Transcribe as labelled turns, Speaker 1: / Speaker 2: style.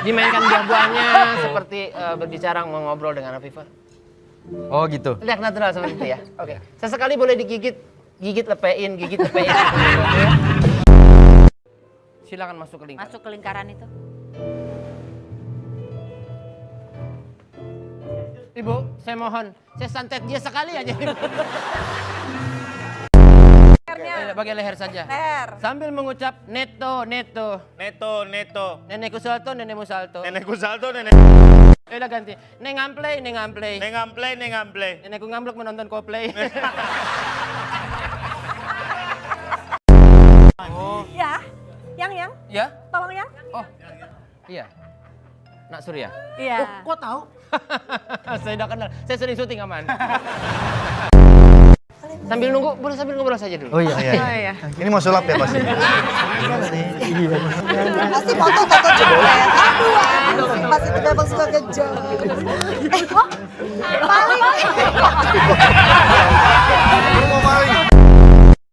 Speaker 1: Dimainkan buah-buahnya seperti berbicara mengobrol dengan Afifah.
Speaker 2: Oh gitu.
Speaker 1: Lihat natural seperti itu ya. Oke. Sesekali boleh digigit, gigit lepein, gigit lepein. Silakan masuk ke lingkaran.
Speaker 3: Masuk ke lingkaran itu.
Speaker 1: Ibu, saya mohon, saya santet dia sekali aja. Bagian leher saja.
Speaker 4: Leher.
Speaker 1: Sambil mengucap neto, neto.
Speaker 5: Neto, neto.
Speaker 1: Nenekku salto, nenekmu salto.
Speaker 5: Nenekku salto, nenek.
Speaker 1: Udah ganti. Neng amplay, neng amplay.
Speaker 5: Neng amplay, neng amplay.
Speaker 1: Nenekku ngamblok menonton Coldplay.
Speaker 4: Ya. Yang.
Speaker 1: Ya?
Speaker 4: Tolong yang.
Speaker 1: Oh. Iya. Nak Surya.
Speaker 4: Iya.
Speaker 1: Kok tahu? Saya udah kenal. Saya sering syuting aman. Sambil nunggu, boleh sambil ngobrol saja dulu.
Speaker 2: Oh iya.
Speaker 4: Oh iya.
Speaker 6: Ini mau sulap ya pasti?
Speaker 7: Pasti foto coba. Aduh, pasti memang suka kejam. Paling